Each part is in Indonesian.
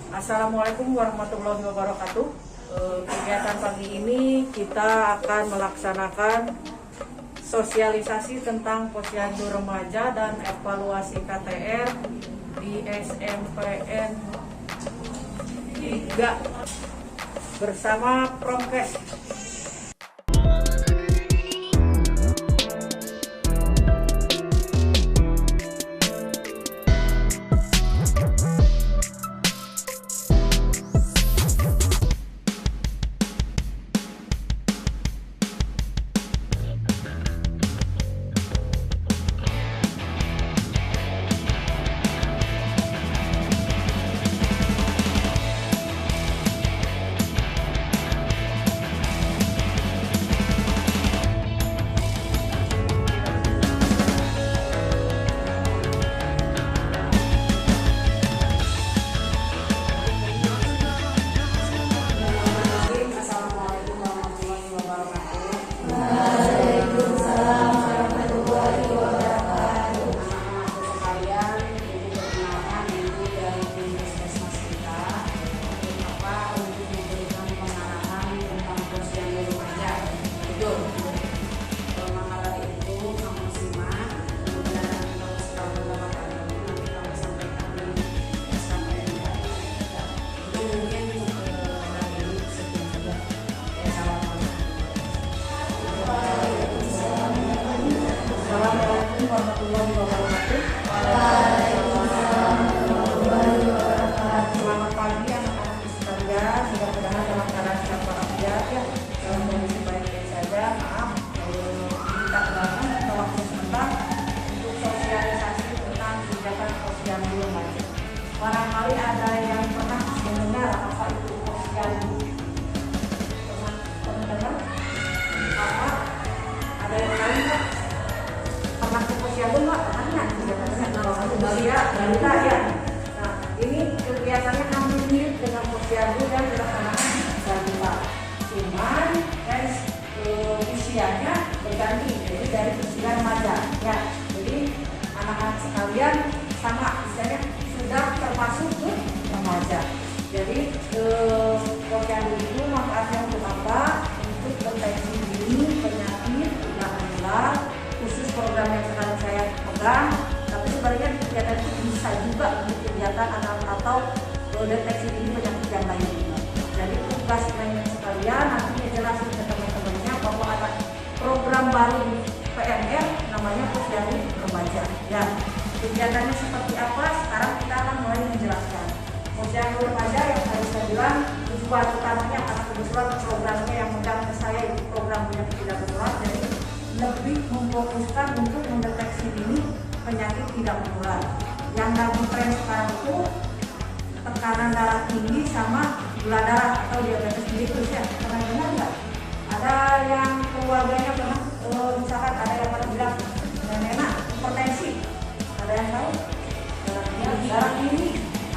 Assalamualaikum warahmatullahi wabarakatuh. Kegiatan pagi ini kita akan melaksanakan sosialisasi tentang posyandu remaja dan evaluasi KTR di SMPN 3 bersama Promkes. Assalamualaikum warahmatullahi wabarakatuh. Selamat pagi anak-anak sekalian. Mudah-mudahan dalam keadaan sehat walafiat ya, dalam kondisi baik-baik saja. Maaf, minta banget kita waktu sebentar untuk sosialisasi tentang kegiatan posyandu remaja. Barangkali ada yang pernah mendengar apa itu posyandu? Pernah dengar? Apa? Ada yang lain nggak? Pernah ke posyandu nggak? Pernah ya, balita ya. Nah, ini kegiatannya hampir mirip dengan posyandu yang dilaksanakan balita. Cuman usianya berganti, jadi dari usia remaja. Ya, jadi anak-anak sekalian sama usianya sudah termasuk ke remaja. Jadi posyandu itu manfaatnya untuk apa? Untuk deteksi dini penyakit tidak menular, khusus program yang sekarang saya pegang. Tapi sebenarnya kegiatan itu bisa juga untuk kegiatan anak atau deteksi dini penyakit yang lain. Jadi tugas lainnya sekalian nantinya jelasin ke teman-temannya bahwa ada program baru di PNR namanya posyandu remaja. Ya, kegiatannya seperti apa? Sekarang kita akan mulai menjelaskan. Posyandu remaja yang tadi saya bilang tujuan utamanya karena kebetulan programnya yang megang ke saya itu program penyakit tidak menular. Jadi lebih memfokuskan untuk mendeteksi dini penyakit tidak menular. Yang dalam tren sekarang itu tekanan darah tinggi sama gula darah atau diabetes mellitus ya. Pernah dengar nggak? Ada yang keluarganya pernah misalkan ada yang pernah bilang nenek hipertensi. Ada yang tahu? Darah tinggi.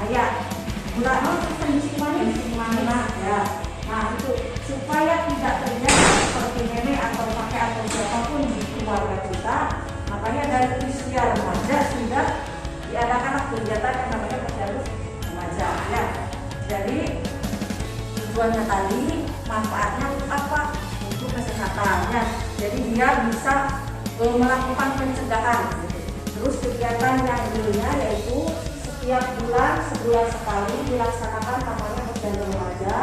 Ayah. Gula kencing manis. Ya. Nah itu supaya tidak terjadi seperti nenek atau kakek atau siapapun di keluarga kita, makanya dari usia remaja sudah diadakan kegiatan yang namanya posyandu remaja. Ya. Jadi tujuannya tadi manfaatnya untuk apa? Untuk kesehatannya. Jadi dia bisa melakukan pencegahan. Terus kegiatan yang lainnya yaitu setiap bulan sebulan sekali dilaksanakan namanya posyandu remaja.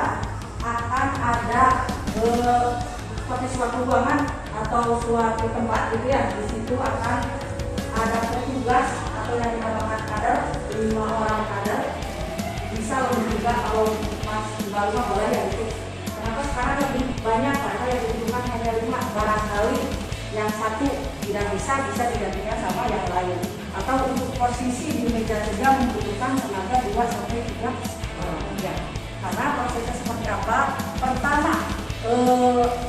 Akan ada seperti suatu ruangan atau suatu tempat gitu ya. Di situ akan ada petugas atau yang dinamakan kader, 5 orang kader. Bisa lebih juga kalau masih baru boleh ya gitu. Kenapa sekarang lebih banyak karena yang dibutuhkan hanya 5, barangkali yang satu tidak bisa digantikan sama yang lain. Atau untuk posisi di meja kerja membutuhkan tenaga 2 sampai 3 orang. Ya. Karena prosesnya seperti apa? Pertama,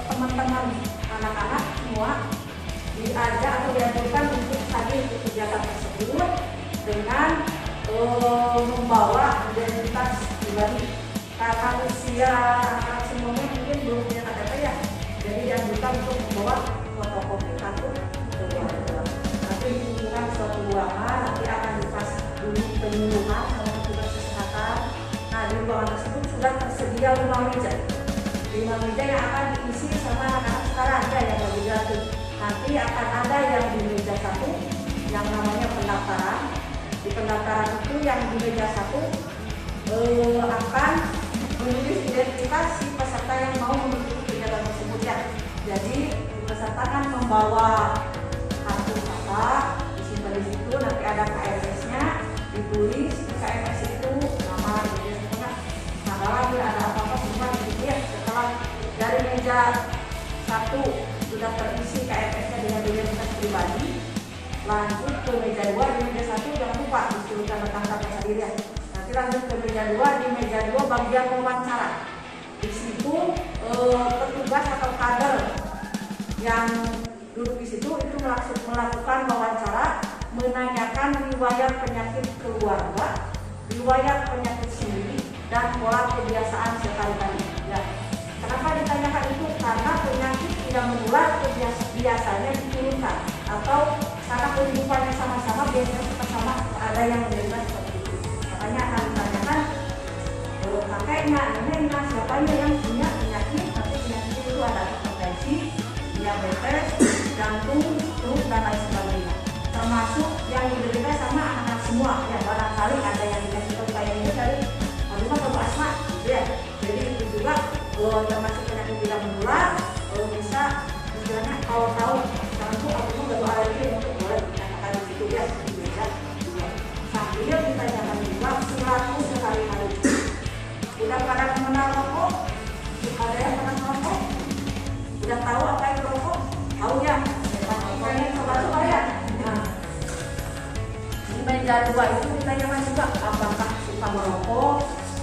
teman-teman anak-anak semua diajak atau diajarkan untuk hadir di kegiatan tersebut dengan membawa identitas pribadi. Karena usia anak semuanya mungkin belum punya KTP ya, jadi dianjurkan untuk membawa fotokopi kartu keluarga. Nanti ditunjukkan suatu ruangan, nanti akan dikasih dulu penyuluhan sama petugas kesehatan. Nah di ruangan tersebut sudah tersedia 5 meja. 5 meja yang akan diisi sama anak-anak sekarang ya, yang lebih gratis. Nanti akan ada yang di meja 1 yang namanya pendaftaran. Di pendaftaran itu yang di meja 1 akan menulis identitas si peserta yang mau mengikuti kegiatan tersebut ya. Jadi peserta kan membawa kartu apa, disimpan di situ, nanti ada KMS-nya, ditulis di KMS itu nama, semua. Nah kalau ada apa-apa semua gitu ya. Setelah dari meja 1 sudah terisi KMS-nya dengan identitas pribadi, lanjut ke meja 2. Di meja 1 jangan lupa disuruh tanda tangan sendiri ya. Nanti lanjut ke meja 2. Di meja 2 bagian wawancara. Di situ petugas atau kader yang duduk di situ itu melakukan wawancara, menanyakan riwayat penyakit keluarga, riwayat penyakit sendiri, dan pola kebiasaan sehari-hari. Ya. Kenapa ditanyakan itu? Karena penyakit tidak menular biasanya diturunkan, atau karena kehidupannya sama-sama biasanya sama ada yang menderita seperti itu. Makanya akan ditanyakan kakeknya, neneknya, siapanya yang punya penyakit. Nanti penyakit itu ada hipertensi, diabetes, jantung, stroke, dan lain sebagainya. Termasuk yang diderita sama anak-anak semua. Ya barangkali ada yang dikasih kayak ini dari rumah atau asma, gitu ya. Jadi itu juga termasuk penyakit tidak menular. Bisa istilahnya kalau tahu sekarang tuh aku nggak ada lagi untuk boleh ditanyakan di situ ya. Sambil ditanyakan juga perilaku sehari-hari. Udah pada mengenal rokok? Ada yang pernah merokok? Udah tahu apa itu rokok? Tahu ya? Pengen coba-coba ya? Nah, di meja 2 itu ditanyakan juga apakah suka merokok,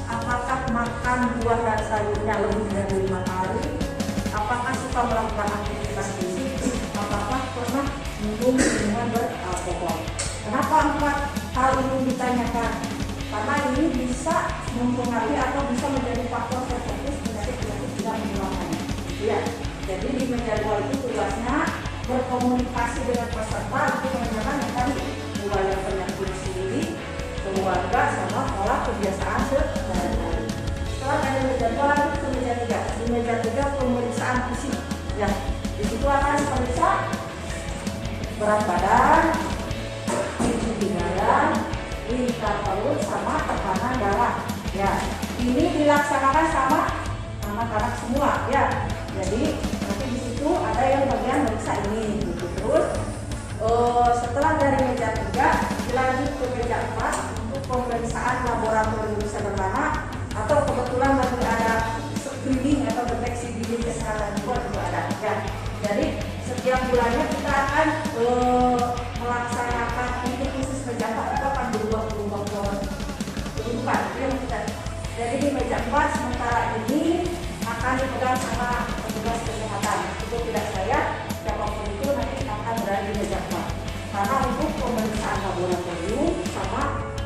apakah makan buah dan sayurnya lebih dari 5 kali, apakah suka melakukan aktivitas fisik, apakah pernah minum minuman beralkohol. Kenapa 4 hal ini ditanyakan? Karena ini bisa mempengaruhi atau bisa menjadi faktor tertentu penyakit tidak menular. Ya, jadi di meja 2 itu tugasnya berkomunikasi dengan peserta untuk menanyakan tentang riwayat penyakit sendiri, keluarga, sama pola kebiasaan sehari-hari. Setelah dari meja 2 lanjut ke meja 3. Di meja 3 pemeriksaan fisik. Ya, di situ akan diperiksa berat badan, tinggi badan, lingkar perut, sama tekanan darah. Ya, ini dilaksanakan sama anak-anak semua. Ya, jadi nanti di situ ada yang bagian meriksa ini. Gitu. Terus setelah dari meja 3 dilanjut ke meja 4 untuk pemeriksaan laboratorium sederhana, atau kebetulan lagi ada screening atau deteksi dini kesehatan juga ada. Ya, jadi setiap bulannya kita akan melaksanakan untuk khusus meja 4 itu akan berubah kehidupan. Jadi di meja 4 sementara ini akan dipegang sama petugas kesehatan. Itu tidak saya, siapapun itu nanti akan berada di meja 4. Karena untuk pemeriksaan laboratorium sama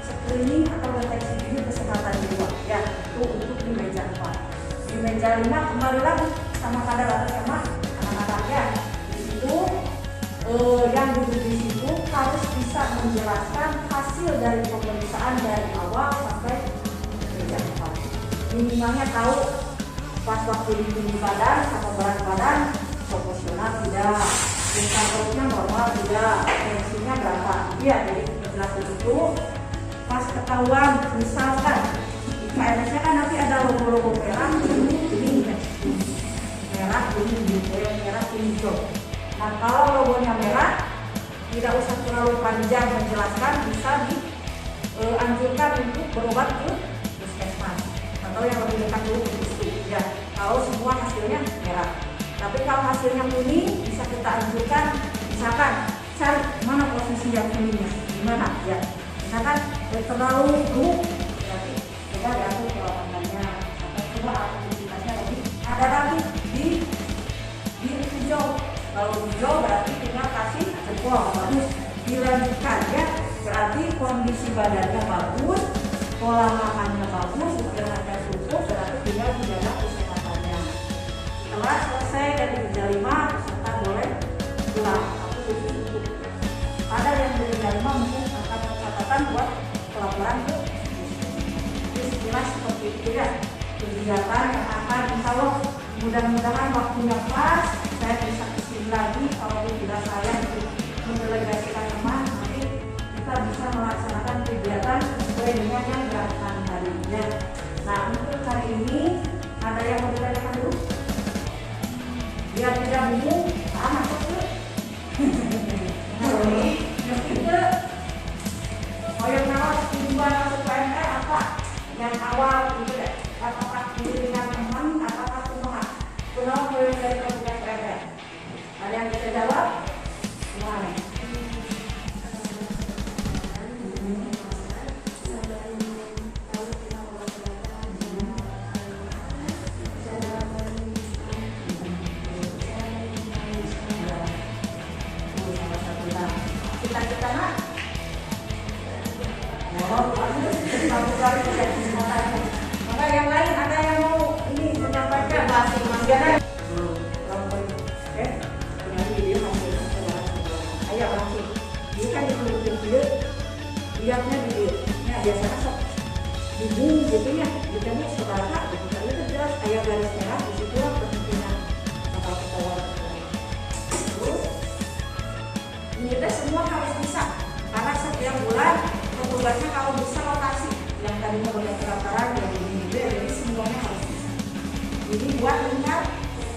screening atau deteksi dini kesehatan juga. Ya, itu untuk di meja 4. Di meja 5 kembali lagi sama kader atau sama anak-anaknya. Di situ yang duduk di situ harus bisa menjelaskan hasil dari pemeriksaan dari awal sampai meja 4. Minimalnya tahu pas waktu di tinggi badan sama berat badan proporsional tidak, lingkar perutnya normal tidak, tensinya berapa. Iya, jadi penjelasan itu pas ketahuan misalkan di KMS-nya kan nanti ada logo-logo merah, ini merah, ini merah, ini hijau. Nah kalau logonya merah, tidak usah terlalu panjang menjelaskan, bisa dianjurkan untuk berobat ke puskesmas atau yang lebih dekat dulu ke situ. Ya, kalau semua hasilnya merah. Tapi kalau hasilnya kuning, bisa kita anjurkan, misalkan cari mana posisi yang kuningnya, gimana ya. Misalkan terlalu buruk, berarti coba diatur perawatannya atau coba aktivitasnya lebih ada lagi di hijau. Kalau hijau berarti tinggal kasih jempol, bagus, dilanjutkan ya. Berarti kondisi badannya bagus, pola makannya bagus, istirahatnya cukup, berarti tinggal dijaga kesehatannya. Setelah selesai dari meja 5, peserta boleh pulang. Aku cukup. Ada yang dari meja 5 mungkin akan catatan buat pelaporan ke istilah seperti gitu ya, kegiatan yang akan insya Allah mudah-mudahan waktunya pas saya bisa kesini lagi. Kalau tidak saya mendelegasikan teman, nanti kita bisa melaksanakan kegiatan sesuai dengan yang dilakukan hari ini. Nah, untuk hari ini ada yang mau ditanyakan dulu? Biar tidak bingung, sama tuh. Yang ketiga, yang nawar tujuan masuk PNR apa? Yang awal itu deh, apakah dengan teman, apakah kumaha? Kumaha dari kabupaten PNR? Ada yang bisa jawab? Gimana? Maka yang lain ada yang mau ini menyampaikan masing-masing. Ayo langsung. Ini kan di video, lihatnya di video. Nah biasanya sok bingung gitu ya. Ditanya seberapa? Itu jelas ayat garis merah di situ pentingnya kapal pesawat. Terus ini semua harus bisa karena setiap bulan petugasnya kalau bisa rotasi yang tadinya banyak pendaftaran jadi ini jadi semuanya harus bisa. Jadi buat ingat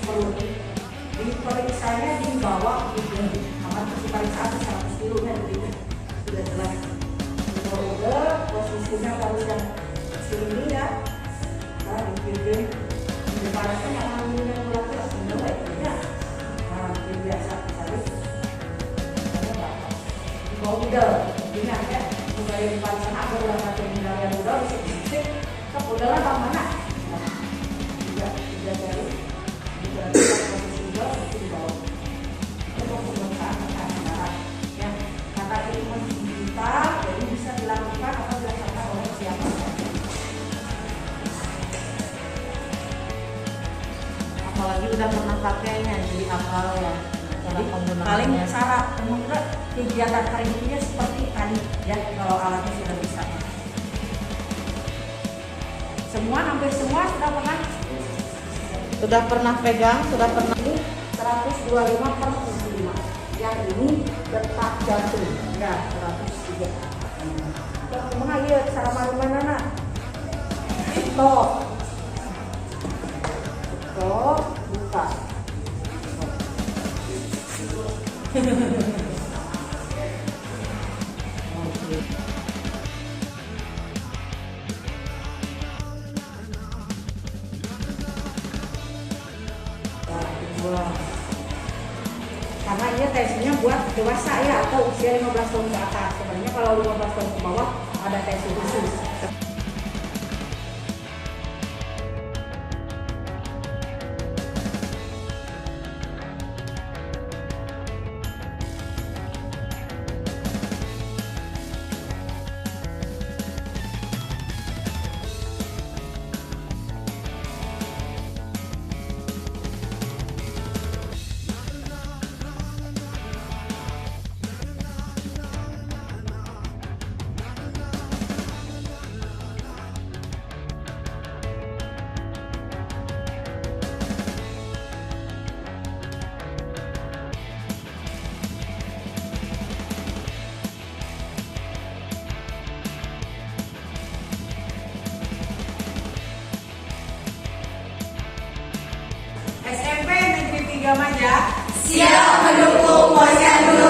perlu di periksanya di bawah gitu. Kamar periksaan 100 kilo nya gitu sudah jelas. Kalau posisinya harus yang sini ya. Nah di parasnya yang ambilnya mulai semua ya. Nah biasa sekali. Di bawah udah ini ada dari parisan aku udah pakai mineral udah bisa kemudian bang mana tidak dari posisi udah di bawah itu pembentukan yang kata ilmu digital jadi bisa dilakukan atau dilaksanakan oleh siapa saja. Apalagi udah pernah pakainya jadi hafal ya. Jadi paling cara menurut kegiatan hari ini seperti tadi ya kalau alatnya sudah bisa. Semua hampir semua Sudah pernah pegang, sudah pernah. Ini 125/75. Yang ini detak jantung ya 103. Kumaha ieu cara mana? Stop. Buka. Karena ini tesnya buat dewasa ya atau usia 15 tahun ke atas. Sebenarnya kalau 15 tahun ke bawah ada tes khusus. SMP Negeri 3 Maja siap mendukung posyandu